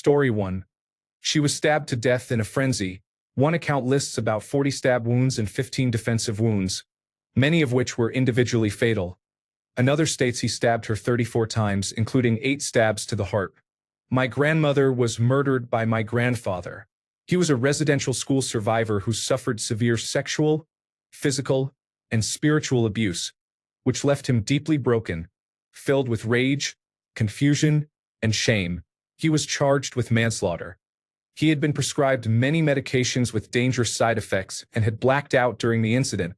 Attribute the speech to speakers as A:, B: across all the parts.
A: Story 1. She was stabbed to death in a frenzy. One account lists about 40 stab wounds and 15 defensive wounds, many of which were individually fatal. Another states he stabbed her 34 times, including 8 stabs to the heart. My grandmother was murdered by my grandfather. He was a residential school survivor who suffered severe sexual, physical, and spiritual abuse, which left him deeply broken, filled with rage, confusion, and shame. He was charged with manslaughter. He had been prescribed many medications with dangerous side effects and had blacked out during the incident,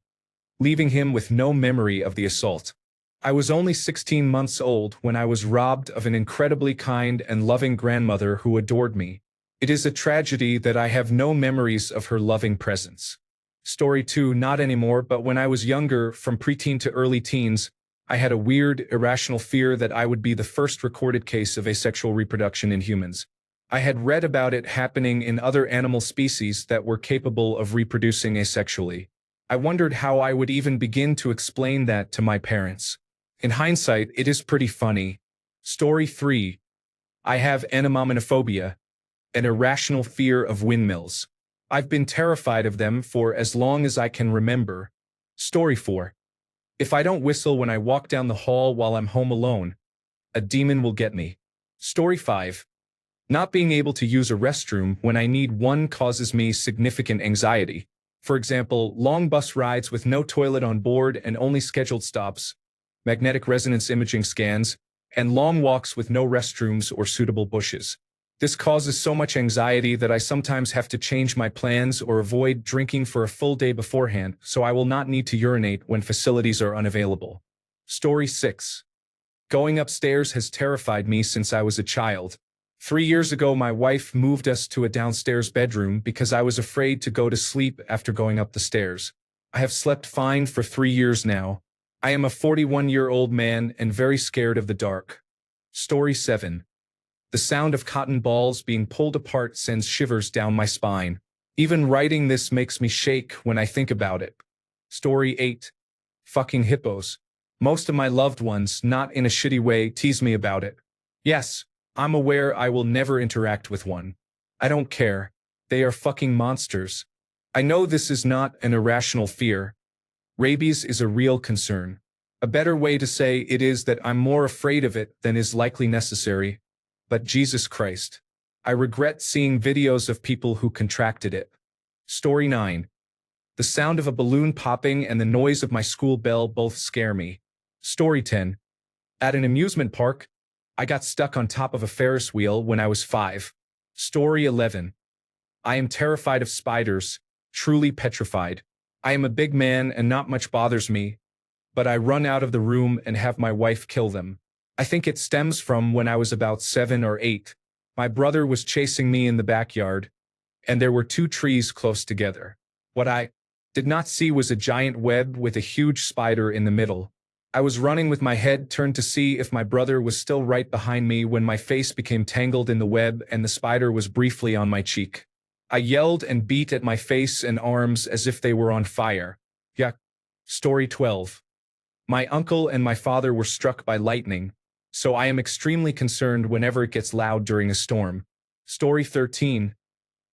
A: leaving him with no memory of the assault. I was only 16 months old when I was robbed of an incredibly kind and loving grandmother who adored me. It is a tragedy that I have no memories of her loving presence. Story 2. Not anymore, but when I was younger, from preteen to early teens, I had a weird, irrational fear that I would be the first recorded case of asexual reproduction in humans. I had read about it happening in other animal species that were capable of reproducing asexually. I wondered how I would even begin to explain that to my parents. In hindsight, it is pretty funny. Story 3. I have anemomenaphobia, an irrational fear of windmills. I've been terrified of them for as long as I can remember. Story 4. If I don't whistle when I walk down the hall while I'm home alone, a demon will get me. Story 5. Not being able to use a restroom when I need one causes me significant anxiety. For example, long bus rides with no toilet on board and only scheduled stops, magnetic resonance imaging scans, and long walks with no restrooms or suitable bushes. This causes so much anxiety that I sometimes have to change my plans or avoid drinking for a full day beforehand so I will not need to urinate when facilities are unavailable. Story 6. Going upstairs has terrified me since I was a child. 3 years ago, my wife moved us to a downstairs bedroom because I was afraid to go to sleep after going up the stairs. I have slept fine for 3 years now. I am a 41-year-old man and very scared of the dark. Story 7. The sound of cotton balls being pulled apart sends shivers down my spine. Even writing this makes me shake when I think about it. Story 8. Fucking hippos. Most of my loved ones, not in a shitty way, tease me about it. Yes, I'm aware I will never interact with one. I don't care. They are fucking monsters. I know this is not an irrational fear. Rabies is a real concern. A better way to say it is that I'm more afraid of it than is likely necessary. But Jesus Christ. I regret seeing videos of people who contracted it. Story 9. The sound of a balloon popping and the noise of my school bell both scare me. Story 10. At an amusement park, I got stuck on top of a Ferris wheel when I was 5. Story 11. I am terrified of spiders, truly petrified. I am a big man and not much bothers me, but I run out of the room and have my wife kill them. I think it stems from when I was about 7 or 8. My brother was chasing me in the backyard, and there were 2 trees close together. What I did not see was a giant web with a huge spider in the middle. I was running with my head turned to see if my brother was still right behind me when my face became tangled in the web and the spider was briefly on my cheek. I yelled and beat at my face and arms as if they were on fire. Yuck. Story 12. My uncle and my father were struck by lightning, so I am extremely concerned whenever it gets loud during a storm. Story 13.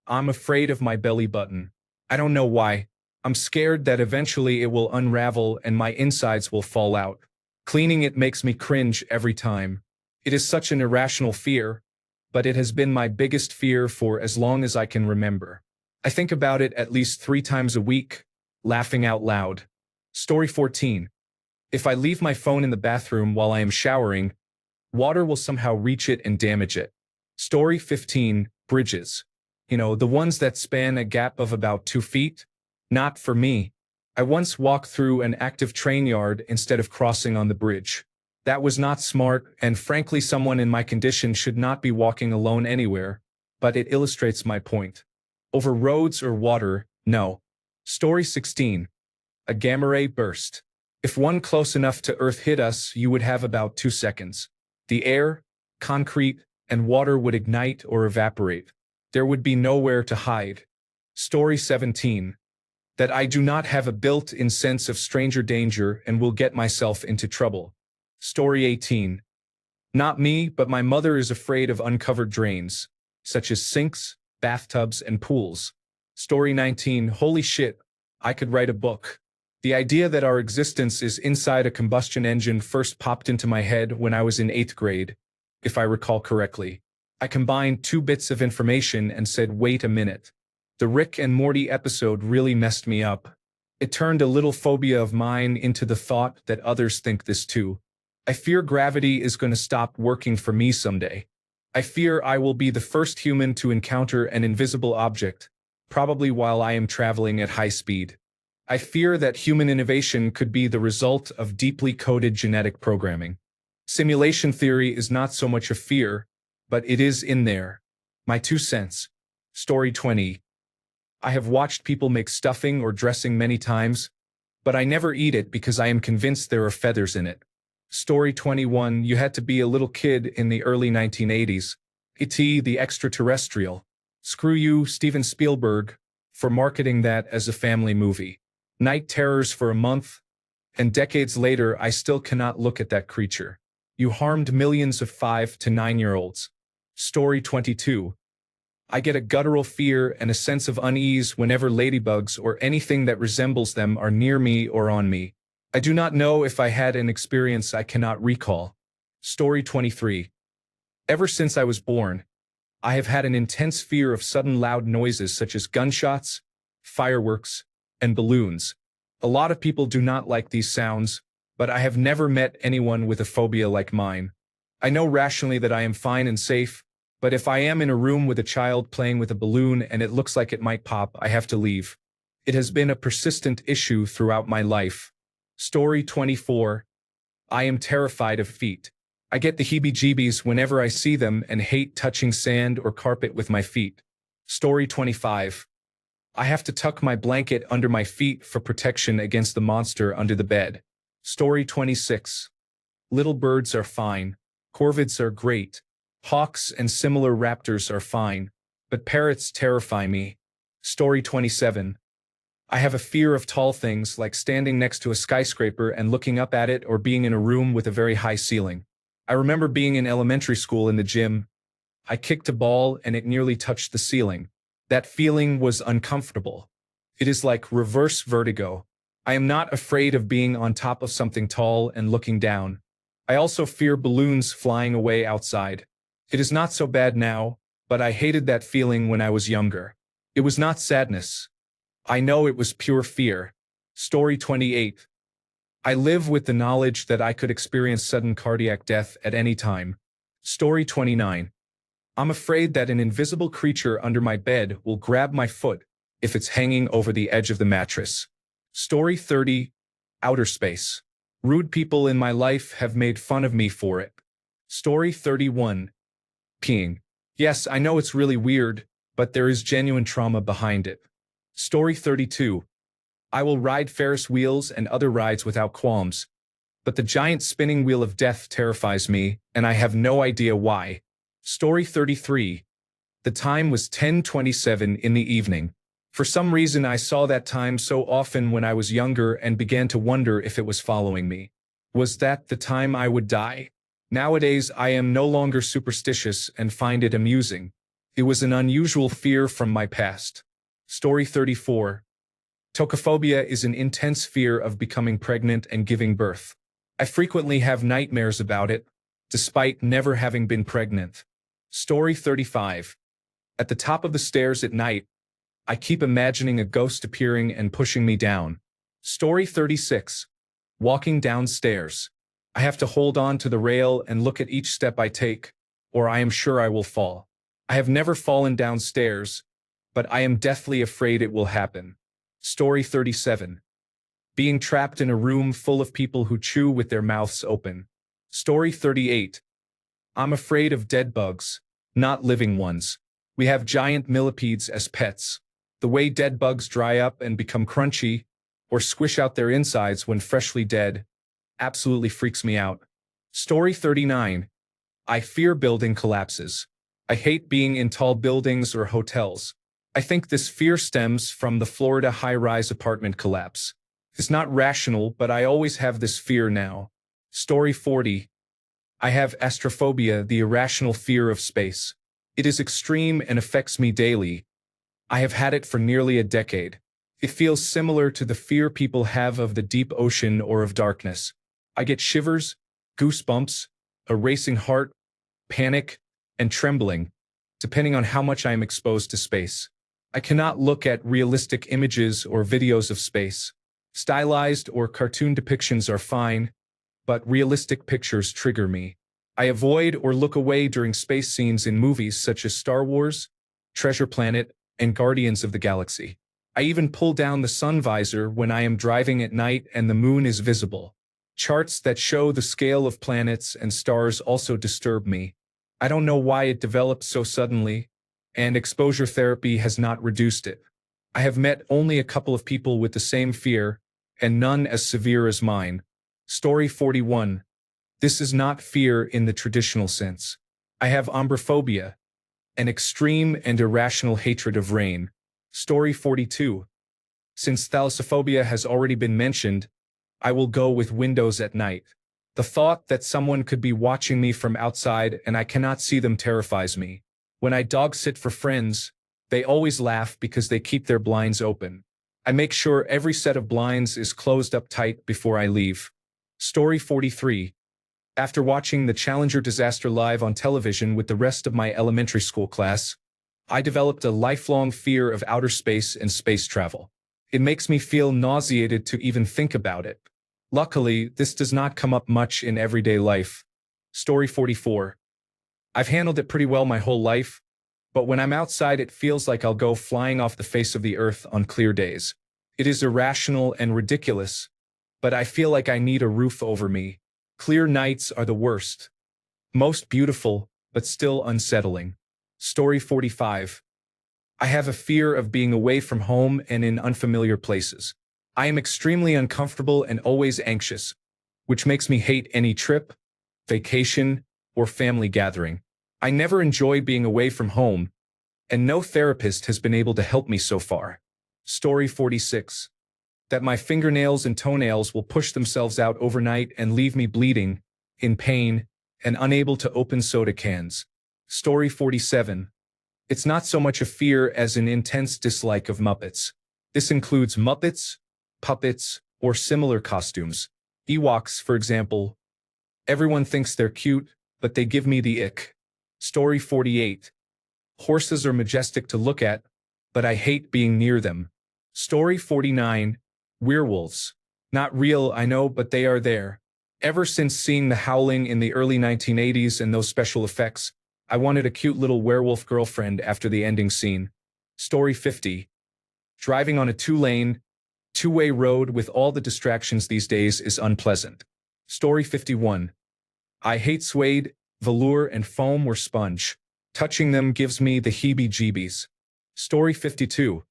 A: I'm afraid of my belly button. I don't know why. I'm scared that eventually it will unravel and my insides will fall out. Cleaning it makes me cringe every time. It is such an irrational fear, but it has been my biggest fear for as long as I can remember. I think about it at least 3 times a week, laughing out loud. Story 14. If I leave my phone in the bathroom while I am showering, water will somehow reach it and damage it. Story 15. Bridges. The ones that span a gap of about 2 feet? Not for me. I once walked through an active train yard instead of crossing on the bridge. That was not smart, and frankly someone in my condition should not be walking alone anywhere, but it illustrates my point. Over roads or water, no. Story 16. A gamma ray burst. If one close enough to Earth hit us, you would have about 2 seconds. The air, concrete, and water would ignite or evaporate. There would be nowhere to hide. Story 17. That I do not have a built-in sense of stranger danger and will get myself into trouble. Story 18. Not me, but my mother is afraid of uncovered drains. such as sinks, bathtubs, and pools. Story 19. Holy shit, I could write a book. The idea that our existence is inside a combustion engine first popped into my head when I was in 8th grade, if I recall correctly. I combined two bits of information and said, wait a minute. The Rick and Morty episode really messed me up. It turned a little phobia of mine into the thought that others think this too. I fear gravity is going to stop working for me someday. I fear I will be the first human to encounter an invisible object, probably while I am traveling at high speed. I fear that human innovation could be the result of deeply coded genetic programming. Simulation theory is not so much a fear, but it is in there. My 2 cents. Story 20. I have watched people make stuffing or dressing many times, but I never eat it because I am convinced there are feathers in it. Story 21. You had to be a little kid in the early 1980s. E.T. the Extraterrestrial. Screw you, Steven Spielberg, for marketing that as a family movie. Night terrors for a month, and decades later I still cannot look at that creature. You harmed millions of 5 to 9-year-olds. Story 22. I get a guttural fear and a sense of unease whenever ladybugs or anything that resembles them are near me or on me. I do not know if I had an experience I cannot recall. Story 23. Ever since I was born, I have had an intense fear of sudden loud noises such as gunshots, fireworks, and balloons. A lot of people do not like these sounds, but I have never met anyone with a phobia like mine. I know rationally that I am fine and safe, but if I am in a room with a child playing with a balloon and it looks like it might pop, I have to leave. It has been a persistent issue throughout my life. Story 24. I am terrified of feet. I get the heebie-jeebies whenever I see them and hate touching sand or carpet with my feet. Story 25. I have to tuck my blanket under my feet for protection against the monster under the bed. Story 26. Little birds are fine. Corvids are great. Hawks and similar raptors are fine. But parrots terrify me. Story 27. I have a fear of tall things like standing next to a skyscraper and looking up at it or being in a room with a very high ceiling. I remember being in elementary school in the gym. I kicked a ball and it nearly touched the ceiling. That feeling was uncomfortable. It is like reverse vertigo. I am not afraid of being on top of something tall and looking down. I also fear balloons flying away outside. It is not so bad now, but I hated that feeling when I was younger. It was not sadness. I know it was pure fear. Story 28. I live with the knowledge that I could experience sudden cardiac death at any time. Story 29. I'm afraid that an invisible creature under my bed will grab my foot if it's hanging over the edge of the mattress. Story 30. Outer space. Rude people in my life have made fun of me for it. Story 31. Peeing. Yes, I know it's really weird, but there is genuine trauma behind it. Story 32. I will ride Ferris wheels and other rides without qualms, but the giant spinning wheel of death terrifies me, and I have no idea why. Story 33. The time was 10:27 in the evening. For some reason I saw that time so often when I was younger and began to wonder if it was following me. Was that the time I would die? Nowadays I am no longer superstitious and find it amusing. It was an unusual fear from my past. Story 34. Tocophobia is an intense fear of becoming pregnant and giving birth. I frequently have nightmares about it, despite never having been pregnant. Story 35. At the top of the stairs at night, I keep imagining a ghost appearing and pushing me down. Story 36. Walking downstairs. I have to hold on to the rail and look at each step I take, or I am sure I will fall. I have never fallen downstairs, but I am deathly afraid it will happen. Story 37. Being trapped in a room full of people who chew with their mouths open. Story 38. I'm afraid of dead bugs, not living ones. We have giant millipedes as pets. The way dead bugs dry up and become crunchy, or squish out their insides when freshly dead, absolutely freaks me out. Story 39. I fear building collapses. I hate being in tall buildings or hotels. I think this fear stems from the Florida high-rise apartment collapse. It's not rational, but I always have this fear now. Story 40. I have astrophobia, the irrational fear of space. It is extreme and affects me daily. I have had it for nearly a decade. It feels similar to the fear people have of the deep ocean or of darkness. I get shivers, goosebumps, a racing heart, panic, and trembling, depending on how much I am exposed to space. I cannot look at realistic images or videos of space. Stylized or cartoon depictions are fine, but realistic pictures trigger me. I avoid or look away during space scenes in movies such as Star Wars, Treasure Planet, and Guardians of the Galaxy. I even pull down the sun visor when I am driving at night and the moon is visible. Charts that show the scale of planets and stars also disturb me. I don't know why it developed so suddenly, and exposure therapy has not reduced it. I have met only a couple of people with the same fear, and none as severe as mine. Story 41. This is not fear in the traditional sense. I have ombrophobia, an extreme and irrational hatred of rain. Story 42. Since thalassophobia has already been mentioned, I will go with windows at night. The thought that someone could be watching me from outside and I cannot see them terrifies me. When I dog sit for friends, they always laugh because they keep their blinds open. I make sure every set of blinds is closed up tight before I leave. Story 43. After watching the Challenger disaster live on television with the rest of my elementary school class, I developed a lifelong fear of outer space and space travel. It makes me feel nauseated to even think about it. Luckily, this does not come up much in everyday life. Story 44. I've handled it pretty well my whole life, but when I'm outside it feels like I'll go flying off the face of the earth on clear days. It is irrational and ridiculous, but I feel like I need a roof over me. Clear nights are the worst. Most beautiful, but still unsettling. Story 45. I have a fear of being away from home and in unfamiliar places. I am extremely uncomfortable and always anxious, which makes me hate any trip, vacation, or family gathering. I never enjoy being away from home, and no therapist has been able to help me so far. Story 46. That my fingernails and toenails will push themselves out overnight and leave me bleeding, in pain, and unable to open soda cans. Story 47. It's not so much a fear as an intense dislike of Muppets. This includes Muppets, puppets, or similar costumes. Ewoks, for example. Everyone thinks they're cute, but they give me the ick. Story 48. Horses are majestic to look at, but I hate being near them. Story 49. Werewolves. Not real, I know, but they are there. Ever since seeing The Howling in the early 1980s and those special effects, I wanted a cute little werewolf girlfriend after the ending scene. Story 50. Driving on a two-way road with all the distractions these days is unpleasant. Story 51. I hate suede, velour, and foam or sponge. Touching them gives me the heebie-jeebies. Story 52.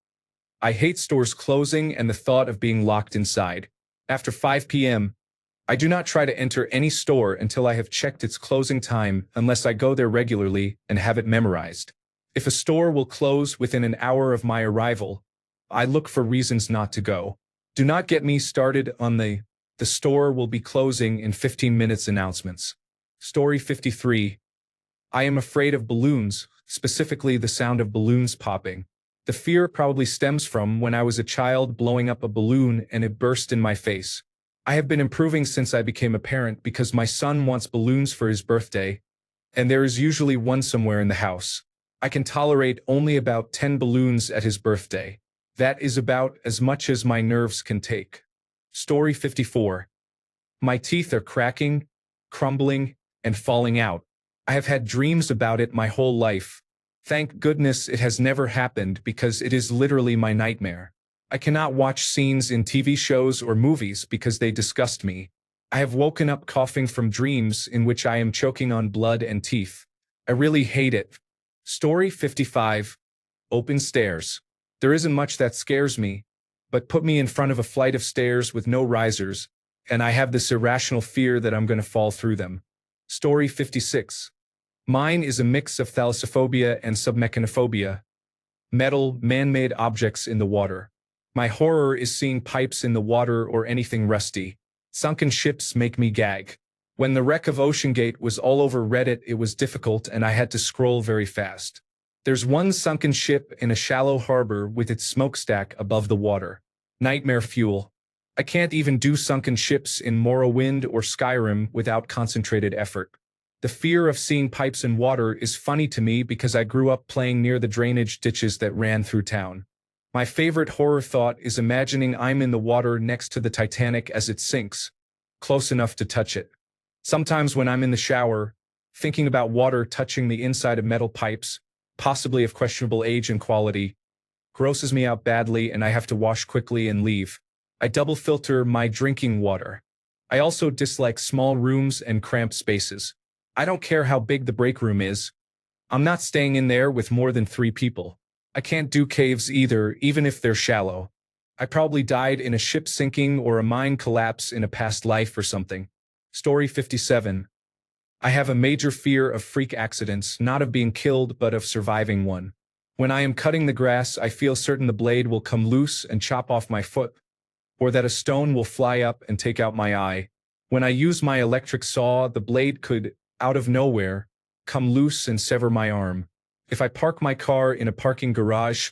A: I hate stores closing and the thought of being locked inside. After 5 p.m., I do not try to enter any store until I have checked its closing time unless I go there regularly and have it memorized. If a store will close within an hour of my arrival, I look for reasons not to go. Do not get me started on the store will be closing in 15 minutes announcements. Story 53. I am afraid of balloons, specifically the sound of balloons popping. The fear probably stems from when I was a child blowing up a balloon and it burst in my face. I have been improving since I became a parent because my son wants balloons for his birthday, and there is usually one somewhere in the house. I can tolerate only about 10 balloons at his birthday. That is about as much as my nerves can take. Story 54. My teeth are cracking, crumbling, and falling out. I have had dreams about it my whole life. Thank goodness it has never happened because it is literally my nightmare. I cannot watch scenes in TV shows or movies because they disgust me. I have woken up coughing from dreams in which I am choking on blood and teeth. I really hate it. Story 55. Open stairs. There isn't much that scares me, but put me in front of a flight of stairs with no risers, and I have this irrational fear that I'm going to fall through them. Story 56. Mine is a mix of thalassophobia and submechanophobia. Metal, man-made objects in the water. My horror is seeing pipes in the water or anything rusty. Sunken ships make me gag. When the wreck of OceanGate was all over Reddit, it was difficult and I had to scroll very fast. There's one sunken ship in a shallow harbor with its smokestack above the water. Nightmare fuel. I can't even do sunken ships in Morrowind or Skyrim without concentrated effort. The fear of seeing pipes in water is funny to me because I grew up playing near the drainage ditches that ran through town. My favorite horror thought is imagining I'm in the water next to the Titanic as it sinks, close enough to touch it. Sometimes when I'm in the shower, thinking about water touching the inside of metal pipes, possibly of questionable age and quality, grosses me out badly and I have to wash quickly and leave. I double filter my drinking water. I also dislike small rooms and cramped spaces. I don't care how big the break room is. I'm not staying in there with more than 3 people. I can't do caves either, even if they're shallow. I probably died in a ship sinking or a mine collapse in a past life or something. Story 57. I have a major fear of freak accidents, not of being killed but of surviving one. When I am cutting the grass, I feel certain the blade will come loose and chop off my foot, or that a stone will fly up and take out my eye. When I use my electric saw, the blade could, out of nowhere, come loose and sever my arm. If I park my car in a parking garage,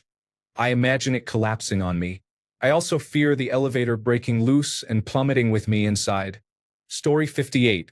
A: I imagine it collapsing on me. I also fear the elevator breaking loose and plummeting with me inside. Story 58.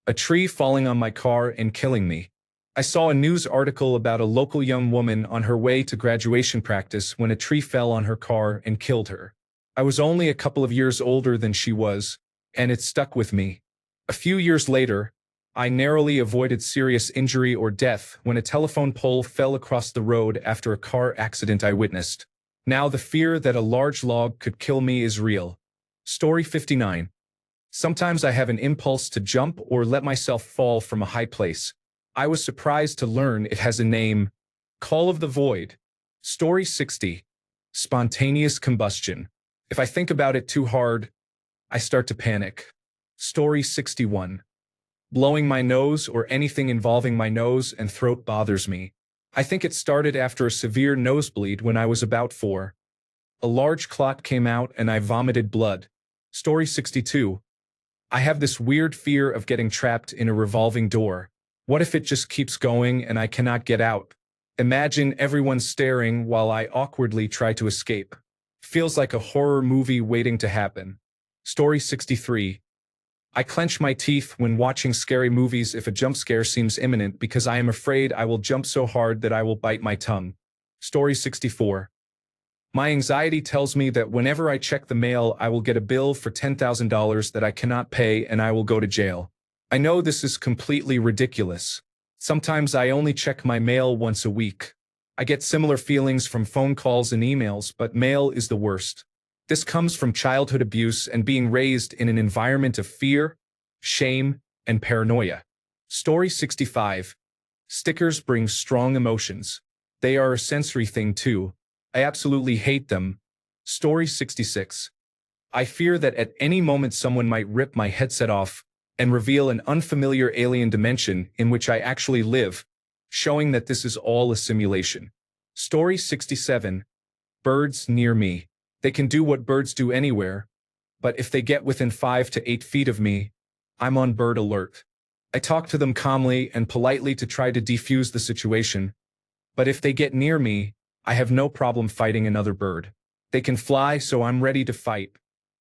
A: A tree falling on my car and killing me. I saw a news article about a local young woman on her way to graduation practice when a tree fell on her car and killed her. I was only a couple of years older than she was, and it stuck with me. A few years later, I narrowly avoided serious injury or death when a telephone pole fell across the road after a car accident I witnessed. Now the fear that a large log could kill me is real. Story 59. Sometimes I have an impulse to jump or let myself fall from a high place. I was surprised to learn it has a name. Call of the Void. Story 60. Spontaneous combustion. If I think about it too hard, I start to panic. Story 61. Blowing my nose or anything involving my nose and throat bothers me. I think it started after a severe nosebleed when I was about 4. A large clot came out and I vomited blood. Story 62. I have this weird fear of getting trapped in a revolving door. What if it just keeps going and I cannot get out? Imagine everyone staring while I awkwardly try to escape. Feels like a horror movie waiting to happen. Story 63. I clench my teeth when watching scary movies if a jump scare seems imminent because I am afraid I will jump so hard that I will bite my tongue. Story 64. My anxiety tells me that whenever I check the mail, I will get a bill for $10,000 that I cannot pay and I will go to jail. I know this is completely ridiculous. Sometimes I only check my mail once a week. I get similar feelings from phone calls and emails, but mail is the worst. This comes from childhood abuse and being raised in an environment of fear, shame, and paranoia. Story 65. Stickers bring strong emotions. They are a sensory thing too. I absolutely hate them. Story 66. I fear that at any moment someone might rip my headset off and reveal an unfamiliar alien dimension in which I actually live, showing that this is all a simulation. Story 67. Birds near me. They can do what birds do anywhere, but if they get within 5 to 8 feet of me, I'm on bird alert. I talk to them calmly and politely to try to defuse the situation, but if they get near me, I have no problem fighting another bird. They can fly, so I'm ready to fight.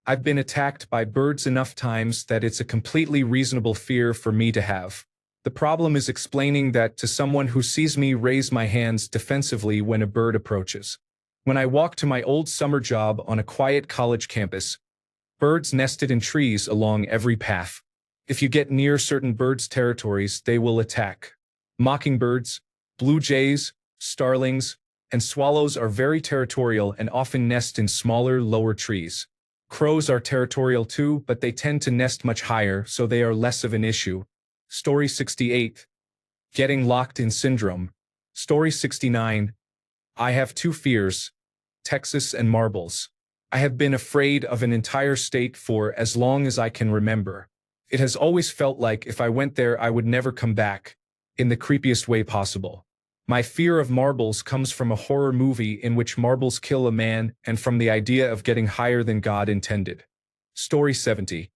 A: I've been attacked by birds enough times that it's a completely reasonable fear for me to have. The problem is explaining that to someone who sees me raise my hands defensively when a bird approaches. When I walk to my old summer job on a quiet college campus, birds nested in trees along every path. If you get near certain birds' territories, they will attack. Mockingbirds, blue jays, starlings, and swallows are very territorial and often nest in smaller, lower trees. Crows are territorial too, but they tend to nest much higher, so they are less of an issue. Story 68. Getting locked in syndrome. Story 69. I have 2 fears: Texas and marbles. I have been afraid of an entire state for as long as I can remember. It has always felt like if I went there I would never come back, in the creepiest way possible. My fear of marbles comes from a horror movie in which marbles kill a man and from the idea of getting higher than God intended. Story 70.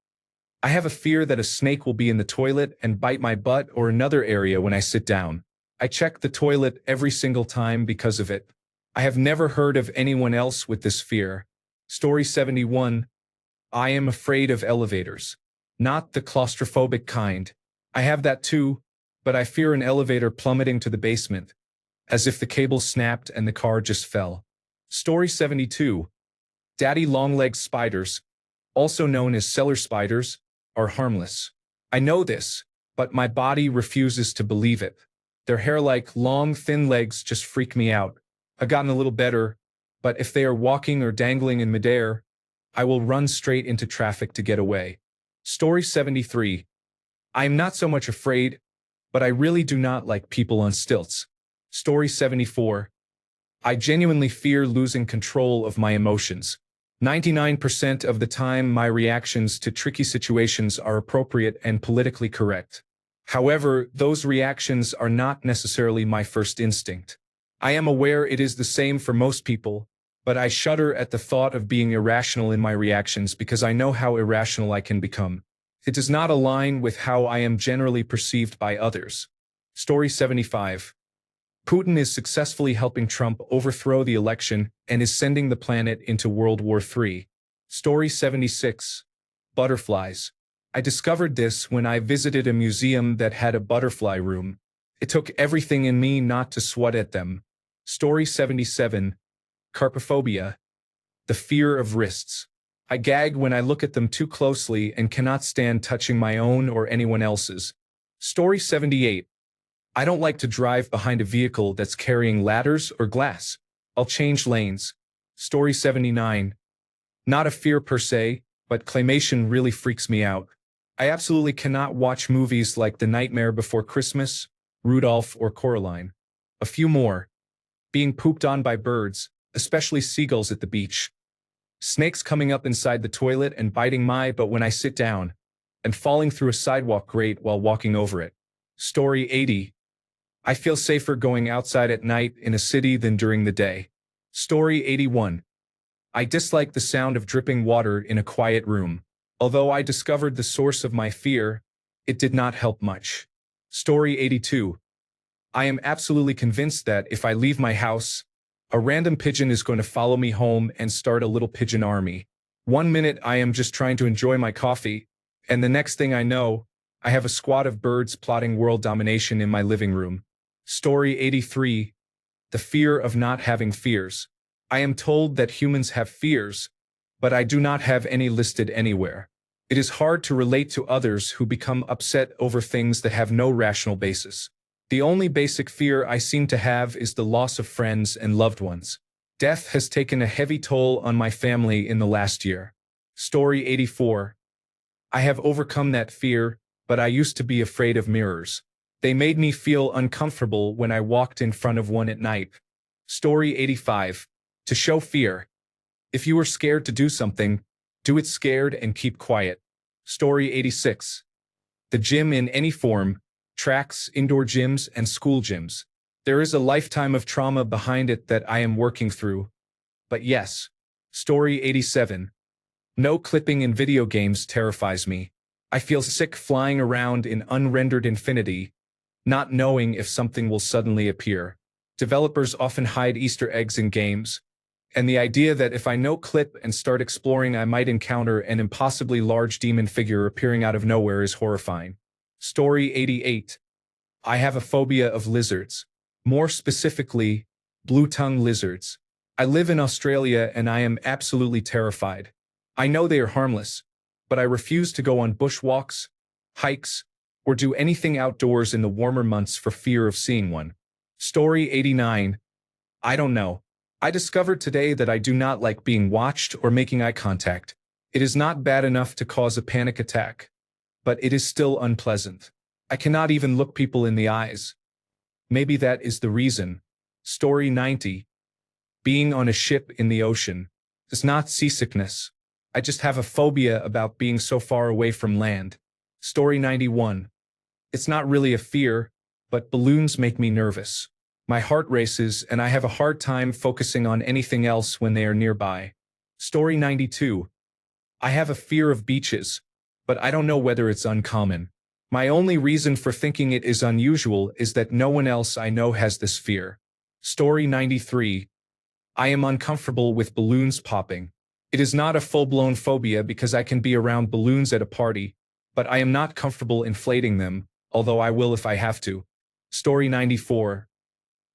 A: I have a fear that a snake will be in the toilet and bite my butt or another area when I sit down. I check the toilet every single time because of it. I have never heard of anyone else with this fear. Story 71. I am afraid of elevators. Not the claustrophobic kind. I have that too, but I fear an elevator plummeting to the basement, as if the cable snapped and the car just fell. Story 72. Daddy long-legged spiders, also known as cellar spiders, are harmless. I know this, but my body refuses to believe it. Their hair-like, long, thin legs just freak me out. I've gotten a little better, but if they are walking or dangling in midair, I will run straight into traffic to get away. Story 73. I am not so much afraid, but I really do not like people on stilts. Story 74. I genuinely fear losing control of my emotions. 99% of the time, my reactions to tricky situations are appropriate and politically correct. However, those reactions are not necessarily my first instinct. I am aware it is the same for most people, but I shudder at the thought of being irrational in my reactions because I know how irrational I can become. It does not align with how I am generally perceived by others. Story 75. Putin is successfully helping Trump overthrow the election and is sending the planet into World War III. Story 76. Butterflies. I discovered this when I visited a museum that had a butterfly room. It took everything in me not to swat at them. Story 77. Carpophobia. The fear of wrists. I gag when I look at them too closely and cannot stand touching my own or anyone else's. Story 78. I don't like to drive behind a vehicle that's carrying ladders or glass. I'll change lanes. Story 79. Not a fear per se, but claymation really freaks me out. I absolutely cannot watch movies like The Nightmare Before Christmas, Rudolph, or Coraline. A few more. Being pooped on by birds, especially seagulls at the beach. Snakes coming up inside the toilet and biting but when I sit down, and falling through a sidewalk grate while walking over it. Story 80. I feel safer going outside at night in a city than during the day. Story 81. I dislike the sound of dripping water in a quiet room. Although I discovered the source of my fear, it did not help much. Story 82. I am absolutely convinced that if I leave my house, a random pigeon is going to follow me home and start a little pigeon army. 1 minute I am just trying to enjoy my coffee, and the next thing I know, I have a squad of birds plotting world domination in my living room. Story 83. The fear of not having fears. I am told that humans have fears, but I do not have any listed anywhere. It is hard to relate to others who become upset over things that have no rational basis. The only basic fear I seem to have is the loss of friends and loved ones. Death has taken a heavy toll on my family in the last year. Story 84. I have overcome that fear, but I used to be afraid of mirrors. They made me feel uncomfortable when I walked in front of one at night. Story 85. To show fear. If you are scared to do something, do it scared and keep quiet. Story 86. The gym in any form, tracks, indoor gyms, and school gyms. There is a lifetime of trauma behind it that I am working through. But yes. Story 87. No clipping in video games terrifies me. I feel sick flying around in unrendered infinity, not knowing if something will suddenly appear. Developers often hide Easter eggs in games, and the idea that if I no clip and start exploring I might encounter an impossibly large demon figure appearing out of nowhere is horrifying. Story 88. I have a phobia of lizards. More specifically, blue-tongue lizards. I live in Australia and I am absolutely terrified. I know they are harmless, but I refuse to go on bushwalks, hikes, or do anything outdoors in the warmer months for fear of seeing one. Story 89. I don't know. I discovered today that I do not like being watched or making eye contact. It is not bad enough to cause a panic attack, but it is still unpleasant. I cannot even look people in the eyes. Maybe that is the reason. Story 90. Being on a ship in the ocean is not seasickness. I just have a phobia about being so far away from land. Story 91. It's not really a fear, but balloons make me nervous. My heart races and I have a hard time focusing on anything else when they are nearby. Story 92. I have a fear of beaches. but I don't know whether it's uncommon. My only reason for thinking it is unusual is that no one else I know has this fear. Story 93. I am uncomfortable with balloons popping. It is not a full-blown phobia because I can be around balloons at a party, but I am not comfortable inflating them, although I will if I have to. Story 94.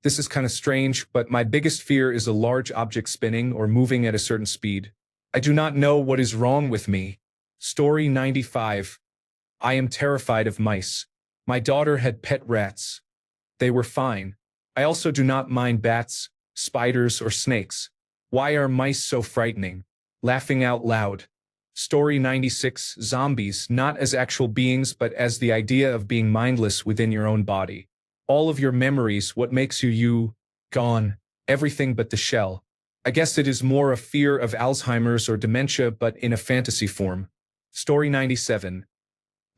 A: This is kind of strange, but my biggest fear is a large object spinning or moving at a certain speed. I do not know what is wrong with me. Story 95. I am terrified of mice. My daughter had pet rats. They were fine. I also do not mind bats, spiders, or snakes. Why are mice so frightening? Laughing out loud. Story 96. Zombies, not as actual beings but as the idea of being mindless within your own body. All of your memories, what makes you you, gone, everything but the shell. I guess it is more a fear of Alzheimer's or dementia but in a fantasy form. Story 97.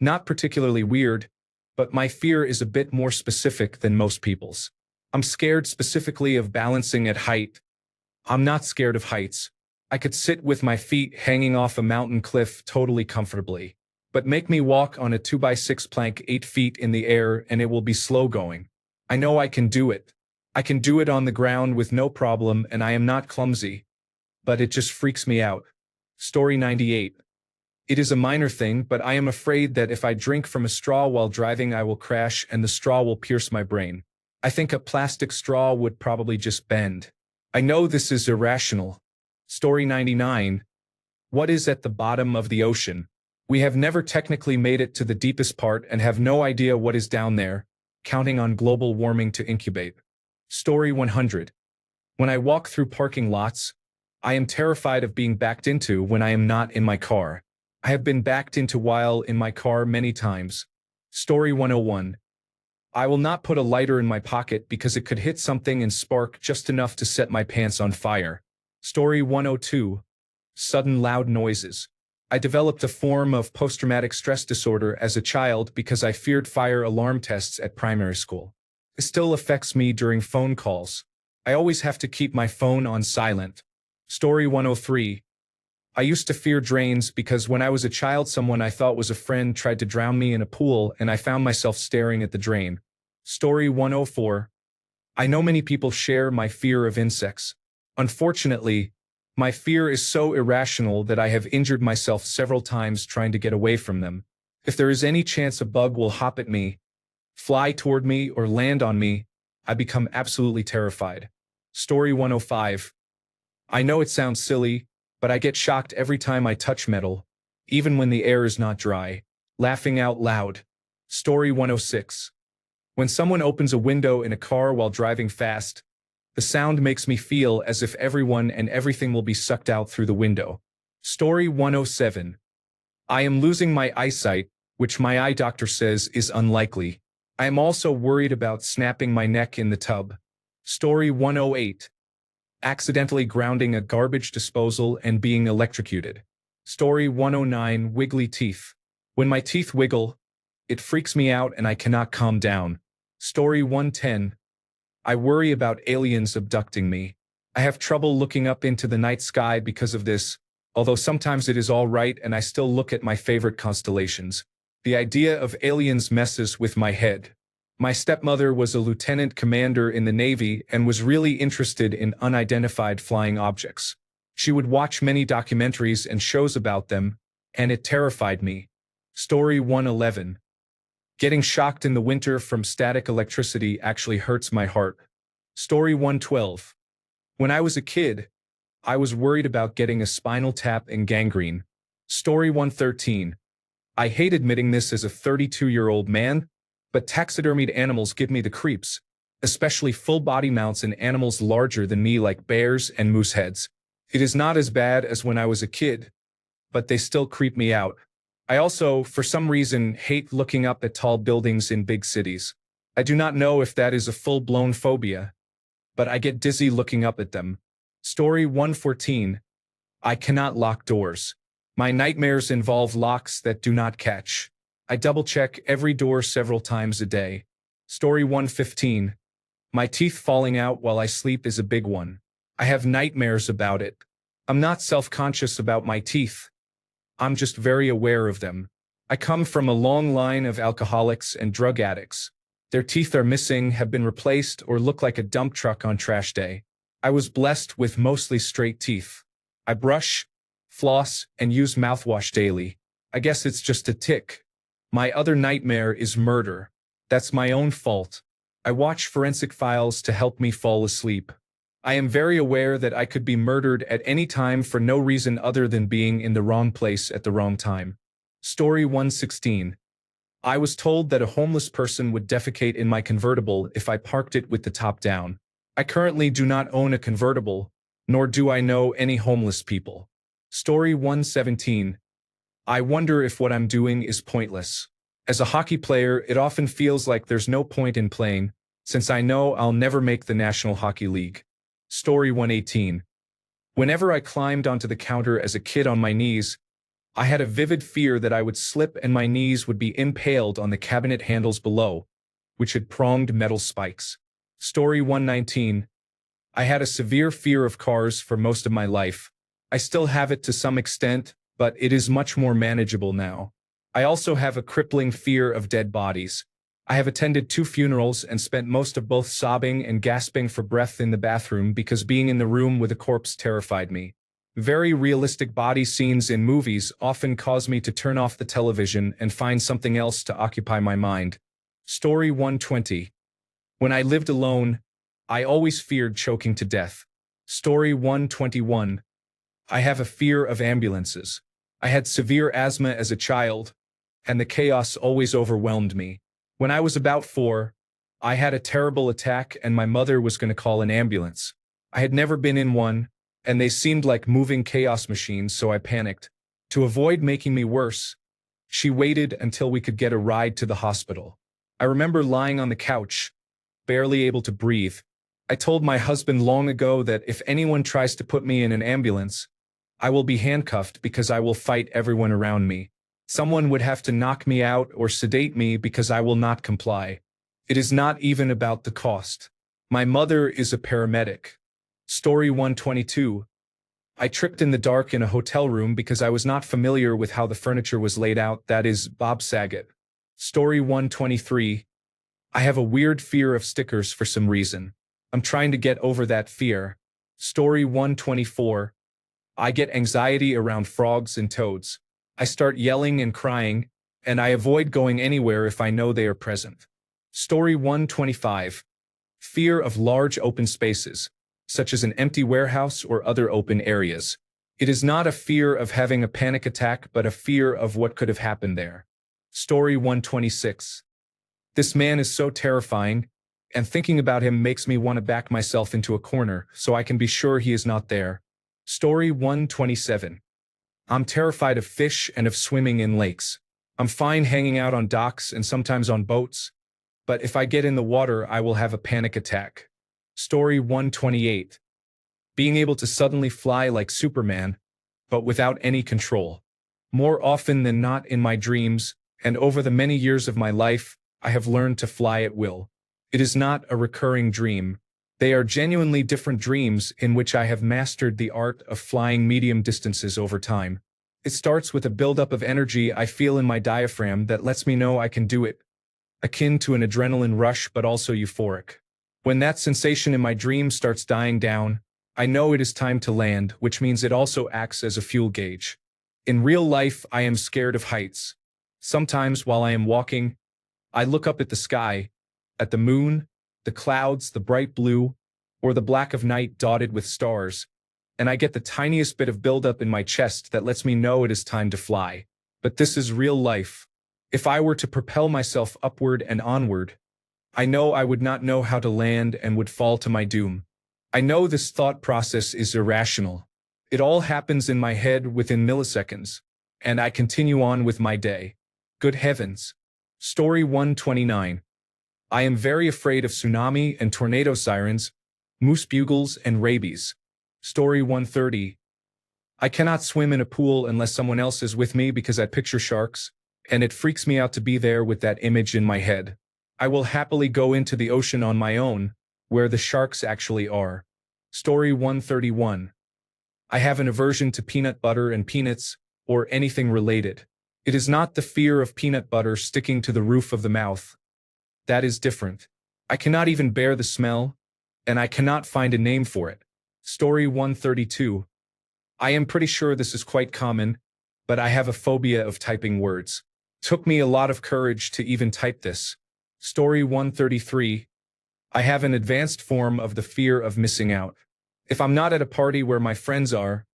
A: Not particularly weird, but my fear is a bit more specific than most people's. I'm scared specifically of balancing at height. I'm not scared of heights. I could sit with my feet hanging off a mountain cliff totally comfortably. But make me walk on a 2x6 plank 8 feet in the air and it will be slow going. I know I can do it. I can do it on the ground with no problem and I am not clumsy. But it just freaks me out. Story 98. It is a minor thing, but I am afraid that if I drink from a straw while driving I will crash and the straw will pierce my brain. I think a plastic straw would probably just bend. I know this is irrational. Story 99. What is at the bottom of the ocean? We have never technically made it to the deepest part and have no idea what is down there, counting on global warming to incubate. Story 100. When I walk through parking lots, I am terrified of being backed into when I am not in my car. I have been backed into while in my car many times. Story 101. I will not put a lighter in my pocket because it could hit something and spark just enough to set my pants on fire. Story 102. Sudden loud noises. I developed a form of post-traumatic stress disorder as a child because I feared fire alarm tests at primary school. It still affects me during phone calls. I always have to keep my phone on silent. Story 103. I used to fear drains because when I was a child someone I thought was a friend tried to drown me in a pool and I found myself staring at the drain. Story 104. I know many people share my fear of insects. Unfortunately, my fear is so irrational that I have injured myself several times trying to get away from them. If there is any chance a bug will hop at me, fly toward me, or land on me, I become absolutely terrified. Story 105. I know it sounds silly, but I get shocked every time I touch metal, even when the air is not dry. Laughing out loud. Story 106. When someone opens a window in a car while driving fast, the sound makes me feel as if everyone and everything will be sucked out through the window. Story 107. I am losing my eyesight, which my eye doctor says is unlikely. I am also worried about snapping my neck in the tub. Story 108. Accidentally grounding a garbage disposal and being electrocuted. Story 109. Wiggly teeth. When my teeth wiggle, it freaks me out and I cannot calm down. Story 110. I worry about aliens abducting me. I have trouble looking up into the night sky because of this, although sometimes it is all right and I still look at my favorite constellations. The idea of aliens messes with my head. My stepmother was a lieutenant commander in the Navy and was really interested in unidentified flying objects. She would watch many documentaries and shows about them, and it terrified me. Story 111. Getting shocked in the winter from static electricity actually hurts my heart. Story 112. When I was a kid, I was worried about getting a spinal tap and gangrene. Story 113. I hate admitting this as a 32-year-old man, but taxidermied animals give me the creeps, especially full-body mounts in animals larger than me like bears and moose heads. It is not as bad as when I was a kid, but they still creep me out. I also, for some reason, hate looking up at tall buildings in big cities. I do not know if that is a full-blown phobia, but I get dizzy looking up at them. Story 114. I cannot lock doors. My nightmares involve locks that do not catch. I double-check every door several times a day. Story 115. My teeth falling out while I sleep is a big one. I have nightmares about it. I'm not self-conscious about my teeth. I'm just very aware of them. I come from a long line of alcoholics and drug addicts. Their teeth are missing, have been replaced, or look like a dump truck on trash day. I was blessed with mostly straight teeth. I brush, floss, and use mouthwash daily. I guess it's just a tick. My other nightmare is murder. That's my own fault. I watch forensic files to help me fall asleep. I am very aware that I could be murdered at any time for no reason other than being in the wrong place at the wrong time. Story 116. I was told that a homeless person would defecate in my convertible if I parked it with the top down. I currently do not own a convertible, nor do I know any homeless people. Story 117. I wonder if what I'm doing is pointless. As a hockey player, it often feels like there's no point in playing, since I know I'll never make the National Hockey League. Story 118. Whenever I climbed onto the counter as a kid on my knees, I had a vivid fear that I would slip and my knees would be impaled on the cabinet handles below, which had pronged metal spikes. Story 119. I had a severe fear of cars for most of my life. I still have it to some extent, but it is much more manageable now. I also have a crippling fear of dead bodies. I have attended 2 funerals and spent most of both sobbing and gasping for breath in the bathroom because being in the room with a corpse terrified me. Very realistic body scenes in movies often cause me to turn off the television and find something else to occupy my mind. Story 120. When I lived alone, I always feared choking to death. Story 121. I have a fear of ambulances. I had severe asthma as a child, and the chaos always overwhelmed me. When I was about 4, I had a terrible attack and my mother was going to call an ambulance. I had never been in one, and they seemed like moving chaos machines, so I panicked. To avoid making me worse, she waited until we could get a ride to the hospital. I remember lying on the couch, barely able to breathe. I told my husband long ago that if anyone tries to put me in an ambulance, I will be handcuffed because I will fight everyone around me. Someone would have to knock me out or sedate me because I will not comply. It is not even about the cost. My mother is a paramedic. Story 122. I tripped in the dark in a hotel room because I was not familiar with how the furniture was laid out, that is, Bob Saget. Story 123. I have a weird fear of stickers for some reason. I'm trying to get over that fear. Story 124. I get anxiety around frogs and toads. I start yelling and crying, and I avoid going anywhere if I know they are present. Story 125. Fear of large open spaces, such as an empty warehouse or other open areas. It is not a fear of having a panic attack, but a fear of what could have happened there. Story 126. This man is so terrifying, and thinking about him makes me want to back myself into a corner so I can be sure he is not there. Story 127. I'm terrified of fish and of swimming in lakes. I'm fine hanging out on docks and sometimes on boats, but if I get in the water, I will have a panic attack. Story 128. Being able to suddenly fly like Superman, but without any control. More often than not in my dreams, and over the many years of my life, I have learned to fly at will. It is not a recurring dream. They are genuinely different dreams in which I have mastered the art of flying medium distances over time. It starts with a buildup of energy I feel in my diaphragm that lets me know I can do it, akin to an adrenaline rush but also euphoric. When that sensation in my dream starts dying down, I know it is time to land, which means it also acts as a fuel gauge. In real life, I am scared of heights. Sometimes while I am walking, I look up at the sky, at the moon, the clouds, the bright blue, or the black of night dotted with stars, and I get the tiniest bit of buildup in my chest that lets me know it is time to fly. But this is real life. If I were to propel myself upward and onward, I know I would not know how to land and would fall to my doom. I know this thought process is irrational. It all happens in my head within milliseconds, and I continue on with my day. Good heavens. Story 129. I am very afraid of tsunami and tornado sirens, moose bugles, and rabies. Story 130. I cannot swim in a pool unless someone else is with me because I picture sharks, and it freaks me out to be there with that image in my head. I will happily go into the ocean on my own, where the sharks actually are. Story 131. I have an aversion to peanut butter and peanuts, or anything related. It is not the fear of peanut butter sticking to the roof of the mouth. That is different. I cannot even bear the smell, and I cannot find a name for it. Story 132. I am pretty sure this is quite common, but I have a phobia of typing words. Took me a lot of courage to even type this. Story 133. I have an advanced form of the fear of missing out. If I'm not at a party where my friends are,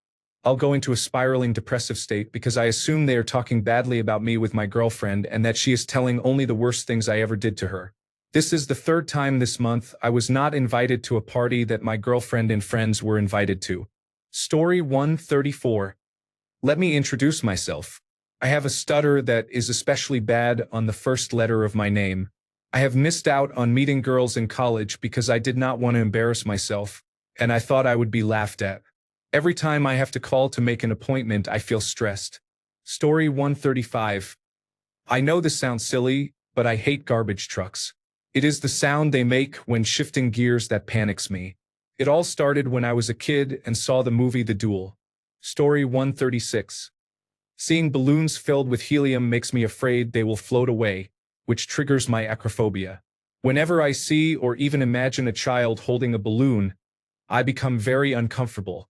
A: I'll go into a spiraling depressive state because I assume they are talking badly about me with my girlfriend and that she is telling only the worst things I ever did to her. This is the third time this month I was not invited to a party that my girlfriend and friends were invited to. Story 134. Let me introduce myself. I have a stutter that is especially bad on the first letter of my name. I have missed out on meeting girls in college because I did not want to embarrass myself, and I thought I would be laughed at. Every time I have to call to make an appointment, I feel stressed. Story 135. I know this sounds silly, but I hate garbage trucks. It is the sound they make when shifting gears that panics me. It all started when I was a kid and saw the movie The Duel. Story 136. Seeing balloons filled with helium makes me afraid they will float away, which triggers my acrophobia. Whenever I see or even imagine a child holding a balloon, I become very uncomfortable.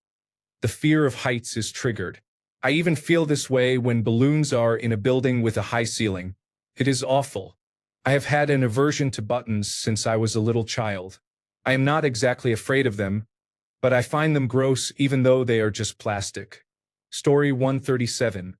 A: The fear of heights is triggered. I even feel this way when balloons are in a building with a high ceiling. It is awful. I have had an aversion to buttons since I was a little child. I am not exactly afraid of them, but I find them gross even though they are just plastic. Story 137.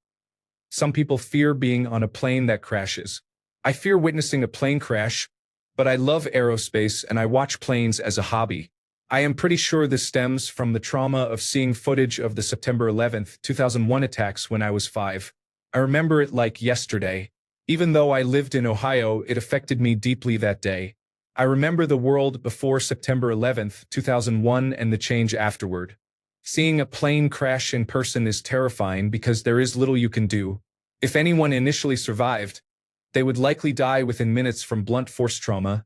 A: Some people fear being on a plane that crashes. I fear witnessing a plane crash, but I love aerospace and I watch planes as a hobby. I am pretty sure this stems from the trauma of seeing footage of the September 11th, 2001 attacks when I was 5. I remember it like yesterday. Even though I lived in Ohio, it affected me deeply that day. I remember the world before September 11th, 2001 and the change afterward. Seeing a plane crash in person is terrifying because there is little you can do. If anyone initially survived, they would likely die within minutes from blunt force trauma,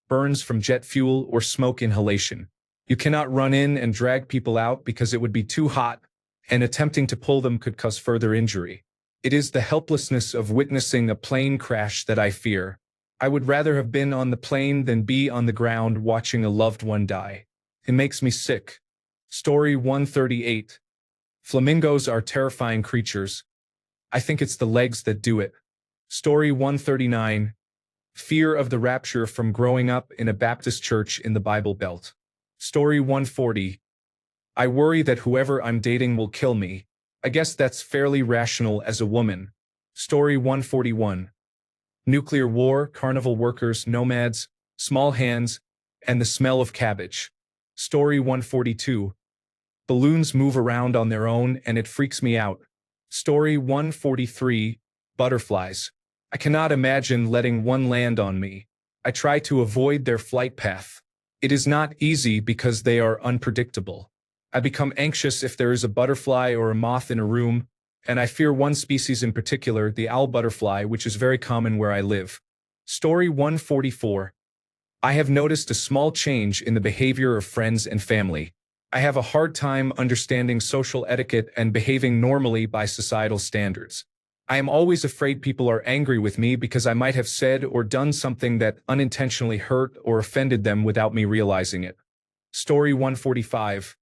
A: burns from jet fuel, or smoke inhalation. You cannot run in and drag people out because it would be too hot, and attempting to pull them could cause further injury. It is the helplessness of witnessing a plane crash that I fear. I would rather have been on the plane than be on the ground watching a loved one die. It makes me sick. Story 138. Flamingos are terrifying creatures. I think it's the legs that do it. Story 139. Fear of the rapture from growing up in a Baptist church in the Bible Belt. Story 140. I worry that whoever I'm dating will kill me. I guess that's fairly rational as a woman. Story 141. Nuclear war, carnival workers, nomads, small hands, and the smell of cabbage. Story 142. Balloons move around on their own and it freaks me out. Story 143. Butterflies. I cannot imagine letting one land on me. I try to avoid their flight path. It is not easy because they are unpredictable. I become anxious if there is a butterfly or a moth in a room, and I fear one species in particular, the owl butterfly, which is very common where I live. Story 144. I have noticed a small change in the behavior of friends and family. I have a hard time understanding social etiquette and behaving normally by societal standards. I am always afraid people are angry with me because I might have said or done something that unintentionally hurt or offended them without me realizing it. Story 145.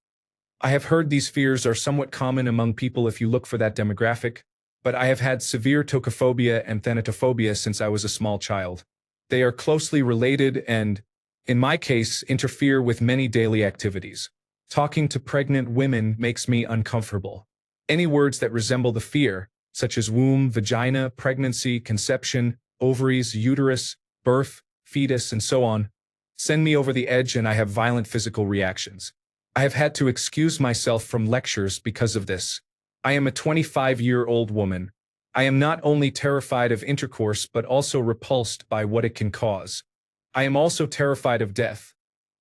A: I have heard these fears are somewhat common among people if you look for that demographic, but I have had severe tocophobia and thanatophobia since I was a small child. They are closely related and, in my case, interfere with many daily activities. Talking to pregnant women makes me uncomfortable. Any words that resemble the fear, such as womb, vagina, pregnancy, conception, ovaries, uterus, birth, fetus, and so on, send me over the edge and I have violent physical reactions. I have had to excuse myself from lectures because of this. I am a 25-year-old woman. I am not only terrified of intercourse but also repulsed by what it can cause. I am also terrified of death,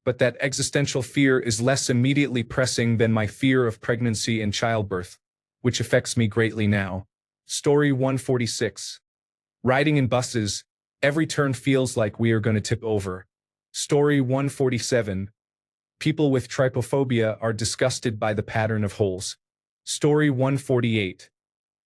A: but that existential fear is less immediately pressing than my fear of pregnancy and childbirth, which affects me greatly now. Story 146. Riding in buses, every turn feels like we are going to tip over. Story 147. People with trypophobia are disgusted by the pattern of holes. Story 148.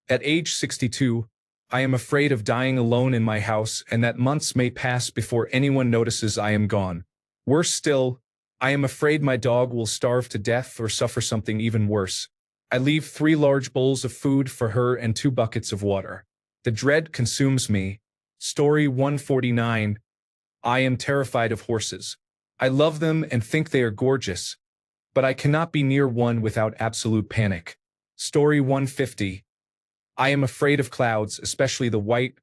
A: At age 62, I am afraid of dying alone in my house and that months may pass before anyone notices I am gone. Worse still, I am afraid my dog will starve to death or suffer something even worse. I leave 3 large bowls of food for her and 2 buckets of water. The dread consumes me. Story 149. I am terrified of horses. I love them and think they are gorgeous, but I cannot be near one without absolute panic. Story 150. I am afraid of clouds, especially the white,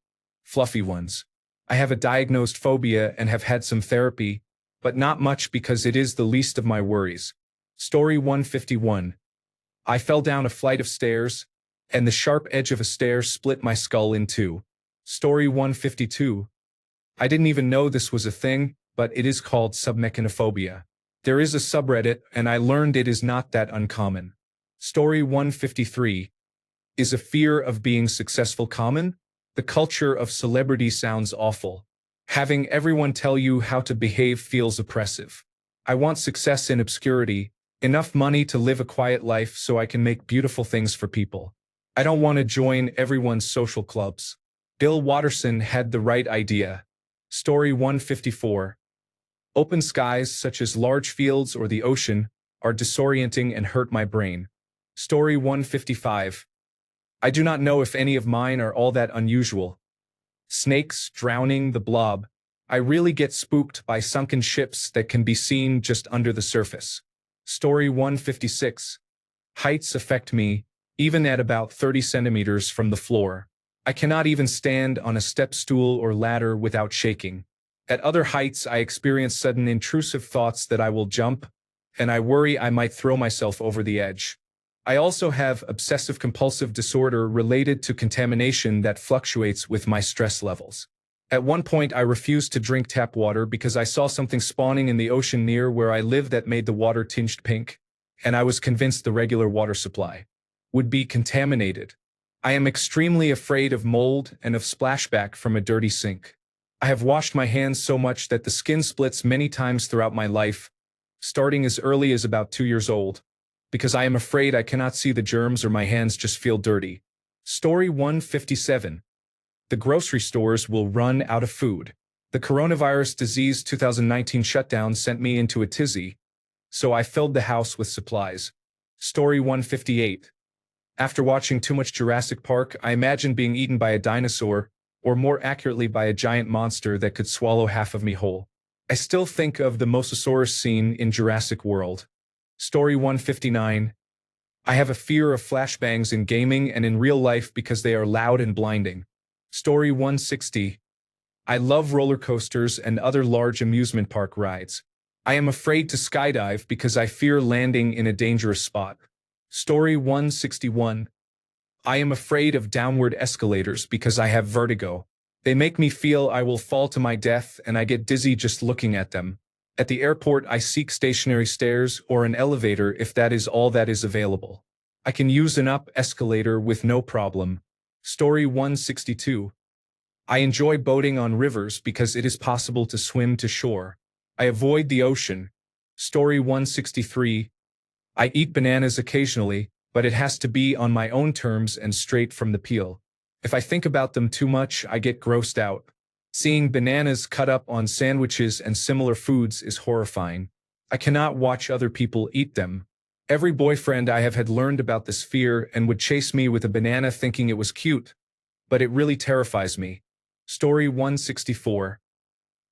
A: fluffy ones. I have a diagnosed phobia and have had some therapy, but not much because it is the least of my worries. Story 151. I fell down a flight of stairs, and the sharp edge of a stair split my skull in two. Story 152. I didn't even know this was a thing, but it is called submechanophobia. There is a subreddit, and I learned it is not that uncommon. Story 153. Is a fear of being successful common? The culture of celebrity sounds awful. Having everyone tell you how to behave feels oppressive. I want success in obscurity, enough money to live a quiet life so I can make beautiful things for people. I don't want to join everyone's social clubs. Bill Watterson had the right idea. Story 154. Open skies, such as large fields or the ocean, are disorienting and hurt my brain. Story 155. I do not know if any of mine are all that unusual. Snakes, drowning, the blob. I really get spooked by sunken ships that can be seen just under the surface. Story 156. Heights affect me, even at about 30 centimeters from the floor. I cannot even stand on a step stool or ladder without shaking. At other heights, I experience sudden intrusive thoughts that I will jump, and I worry I might throw myself over the edge. I also have obsessive-compulsive disorder related to contamination that fluctuates with my stress levels. At one point, I refused to drink tap water because I saw something spawning in the ocean near where I live that made the water tinged pink, and I was convinced the regular water supply would be contaminated. I am extremely afraid of mold and of splashback from a dirty sink. I have washed my hands so much that the skin splits many times throughout my life, starting as early as about 2 years old, because I am afraid I cannot see the germs or my hands just feel dirty. Story 157. The grocery stores will run out of food. The coronavirus disease 2019 shutdown sent me into a tizzy, so I filled the house with supplies. Story 158. After watching too much Jurassic Park, I imagined being eaten by a dinosaur, or more accurately by a giant monster that could swallow half of me whole. I still think of the Mosasaurus scene in Jurassic World. Story 159. I have a fear of flashbangs in gaming and in real life because they are loud and blinding. Story 160. I love roller coasters and other large amusement park rides. I am afraid to skydive because I fear landing in a dangerous spot. Story 161. I am afraid of downward escalators because I have vertigo. They make me feel I will fall to my death and I get dizzy just looking at them. At the airport, I seek stationary stairs or an elevator if that is all that is available. I can use an up escalator with no problem. Story 162. I enjoy boating on rivers because it is possible to swim to shore. I avoid the ocean. Story 163. I eat bananas occasionally, but it has to be on my own terms and straight from the peel. If I think about them too much, I get grossed out. Seeing bananas cut up on sandwiches and similar foods is horrifying. I cannot watch other people eat them. Every boyfriend I have had learned about this fear and would chase me with a banana thinking it was cute, but it really terrifies me. Story 164.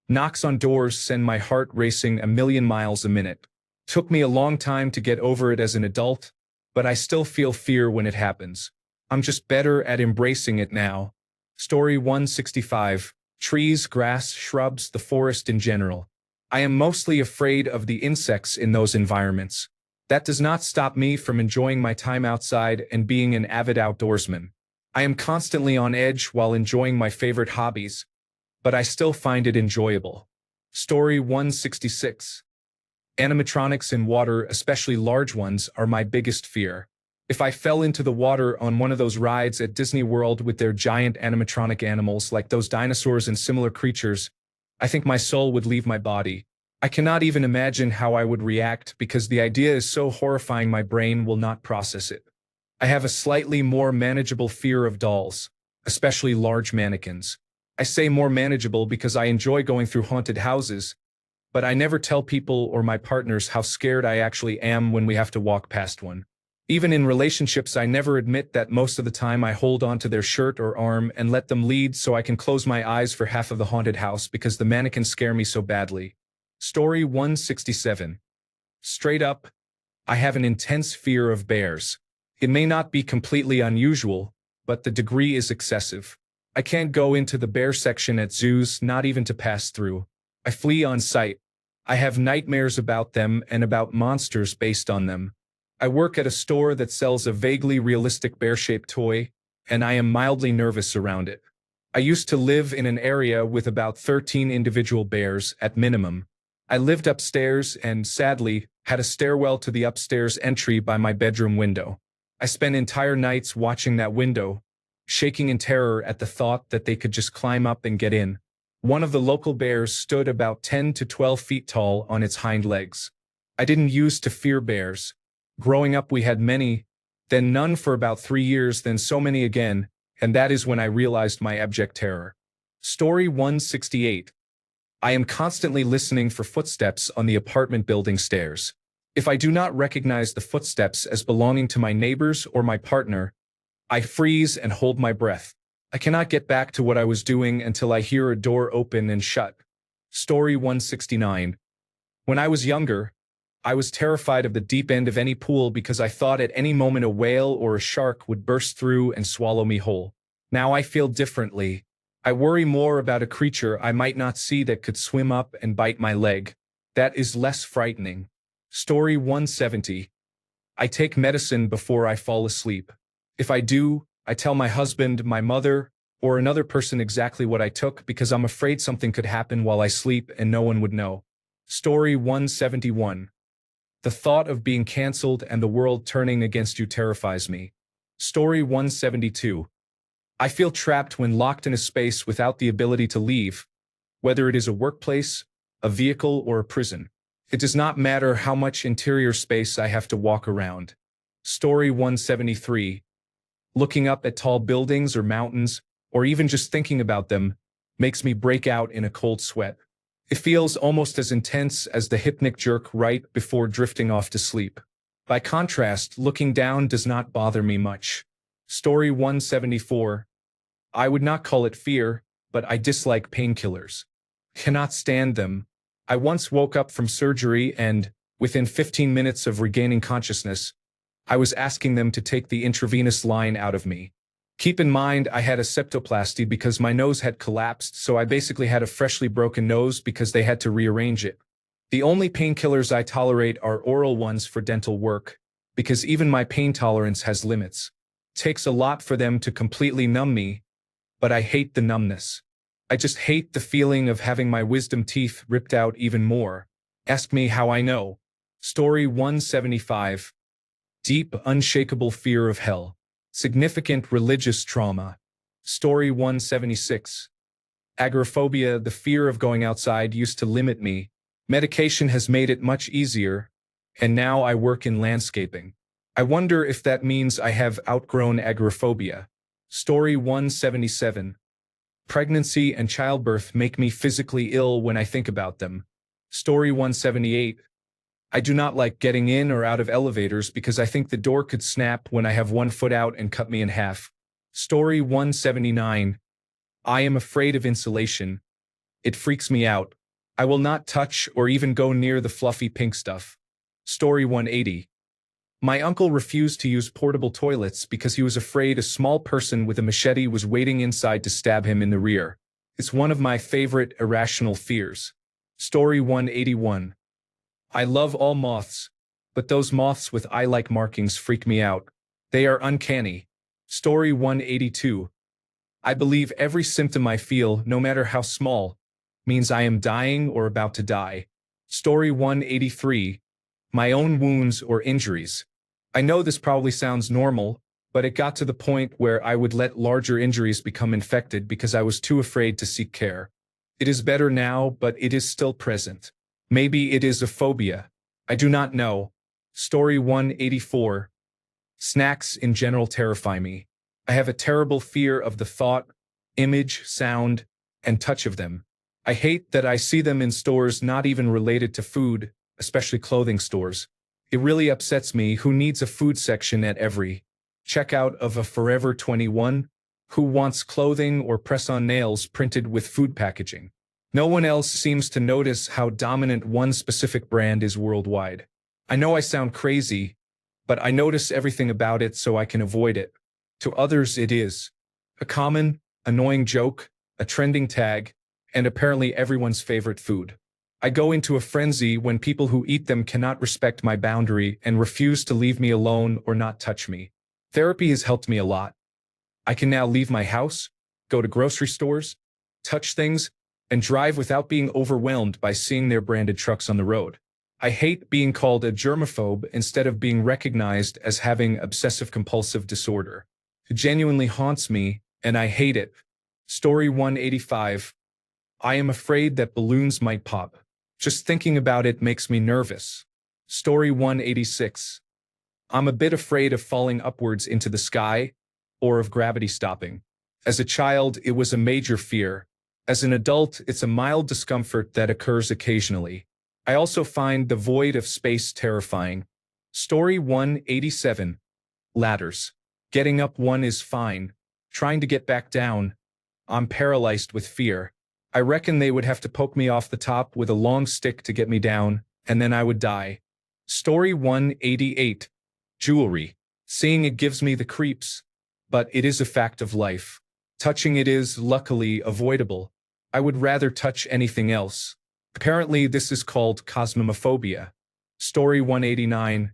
A: Knocks on doors send my heart racing a million miles a minute. Took me a long time to get over it as an adult, but I still feel fear when it happens. I'm just better at embracing it now. Story 165. Trees, grass, shrubs, the forest in general. I am mostly afraid of the insects in those environments. That does not stop me from enjoying my time outside and being an avid outdoorsman. I am constantly on edge while enjoying my favorite hobbies, but I still find it enjoyable. Story 166. Animatronics in water, especially large ones, are my biggest fear. If I fell into the water on one of those rides at Disney World with their giant animatronic animals like those dinosaurs and similar creatures, I think my soul would leave my body. I cannot even imagine how I would react because the idea is so horrifying my brain will not process it. I have a slightly more manageable fear of dolls. especially large mannequins. I say more manageable because I enjoy going through haunted houses, but I never tell people or my partners how scared I actually am when we have to walk past one. Even in relationships, I never admit that most of the time I hold onto their shirt or arm and let them lead so I can close my eyes for half of the haunted house because the mannequins scare me so badly. Story 167. Straight up, I have an intense fear of bears. It may not be completely unusual, but the degree is excessive. I can't go into the bear section at zoos, not even to pass through. I flee on sight. I have nightmares about them and about monsters based on them. I work at a store that sells a vaguely realistic bear-shaped toy, and I am mildly nervous around it. I used to live in an area with about 13 individual bears at minimum. I lived upstairs and, sadly, had a stairwell to the upstairs entry by my bedroom window. I spent entire nights watching that window, shaking in terror at the thought that they could just climb up and get in. One of the local bears stood about 10 to 12 feet tall on its hind legs. I didn't used to fear bears. Growing up we had many, then none for about 3 years, then so many again, and that is when I realized my abject terror. Story 168. I am constantly listening for footsteps on the apartment building stairs. If I do not recognize the footsteps as belonging to my neighbors or my partner, I freeze and hold my breath. I cannot get back to what I was doing until I hear a door open and shut. Story 169. When I was younger, I was terrified of the deep end of any pool because I thought at any moment a whale or a shark would burst through and swallow me whole. Now I feel differently. I worry more about a creature I might not see that could swim up and bite my leg. That is less frightening. Story 170. I take medicine before I fall asleep. If I do, I tell my husband, my mother, or another person exactly what I took because I'm afraid something could happen while I sleep and no one would know. Story 171. The thought of being cancelled and the world turning against you terrifies me. Story 172. I feel trapped when locked in a space without the ability to leave, whether it is a workplace, a vehicle, or a prison. It does not matter how much interior space I have to walk around. Story 173. Looking up at tall buildings or mountains, or even just thinking about them, makes me break out in a cold sweat. It feels almost as intense as the hypnic jerk right before drifting off to sleep. By contrast, looking down does not bother me much. Story 174. I would not call it fear, but I dislike painkillers. Cannot stand them. I once woke up from surgery and, within 15 minutes of regaining consciousness, I was asking them to take the intravenous line out of me. Keep in mind I had a septoplasty because my nose had collapsed, so I basically had a freshly broken nose because they had to rearrange it. The only painkillers I tolerate are oral ones for dental work, because even my pain tolerance has limits. Takes a lot for them to completely numb me, but I hate the numbness. I just hate the feeling of having my wisdom teeth ripped out even more. Ask me how I know. Story 175. Deep, unshakable fear of hell. Significant religious trauma. Story 176. Agoraphobia. The fear of going outside used to limit me. Medication has made it much easier, and now I work in landscaping. I wonder if that means I have outgrown agoraphobia. Story 177. Pregnancy and childbirth make me physically ill when I think about them. Story 178. I do not like getting in or out of elevators because I think the door could snap when I have one foot out and cut me in half. Story 179. I am afraid of insulation. It freaks me out. I will not touch or even go near the fluffy pink stuff. Story 180. My uncle refused to use portable toilets because he was afraid a small person with a machete was waiting inside to stab him in the rear. It's one of my favorite irrational fears. Story 181. I love all moths, but those moths with eye-like markings freak me out. They are uncanny. Story 182. I believe every symptom I feel, no matter how small, means I am dying or about to die. Story 183. My own wounds or injuries. I know this probably sounds normal, but it got to the point where I would let larger injuries become infected because I was too afraid to seek care. It is better now, but it is still present. Maybe it is a phobia. I do not know. Story 184. Snacks in general terrify me. I have a terrible fear of the thought, image, sound, and touch of them. I hate that I see them in stores not even related to food, especially clothing stores. It really upsets me. Who needs a food section at every checkout of a Forever 21? Who wants clothing or press-on nails printed with food packaging? No one else seems to notice how dominant one specific brand is worldwide. I know I sound crazy, but I notice everything about it so I can avoid it. To others it is a common, annoying joke, a trending tag, and apparently everyone's favorite food. I go into a frenzy when people who eat them cannot respect my boundary and refuse to leave me alone or not touch me. Therapy has helped me a lot. I can now leave my house, go to grocery stores, touch things, and drive without being overwhelmed by seeing their branded trucks on the road. I hate being called a germaphobe instead of being recognized as having obsessive-compulsive disorder. It genuinely haunts me, and I hate it. Story 185. I am afraid that balloons might pop. Just thinking about it makes me nervous. Story 186. I'm a bit afraid of falling upwards into the sky, or of gravity stopping. As a child, it was a major fear. As an adult, it's a mild discomfort that occurs occasionally. I also find the void of space terrifying. Story 187. Ladders. Getting up one is fine. Trying to get back down, I'm paralyzed with fear. I reckon they would have to poke me off the top with a long stick to get me down, and then I would die. Story 188. Jewelry. Seeing it gives me the creeps, but it is a fact of life. Touching it is, luckily, avoidable. I would rather touch anything else. Apparently, this is called cosmophobia. Story 189.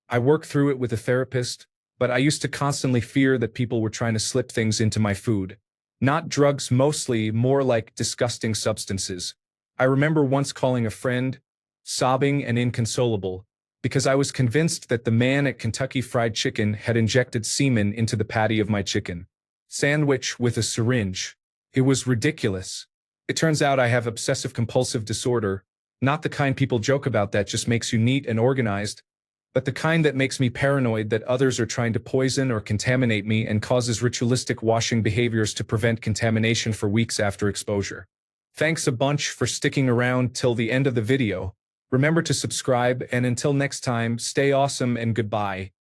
A: I work through it with a therapist, but I used to constantly fear that people were trying to slip things into my food. Not drugs mostly, more like disgusting substances. I remember once calling a friend, sobbing and inconsolable, because I was convinced that the man at Kentucky Fried Chicken had injected semen into the patty of my chicken sandwich with a syringe. It was ridiculous. It turns out I have obsessive-compulsive disorder, not the kind people joke about that just makes you neat and organized, but the kind that makes me paranoid that others are trying to poison or contaminate me and causes ritualistic washing behaviors to prevent contamination for weeks after exposure. Thanks a bunch for sticking around till the end of the video. Remember to subscribe, and until next time, stay awesome and goodbye.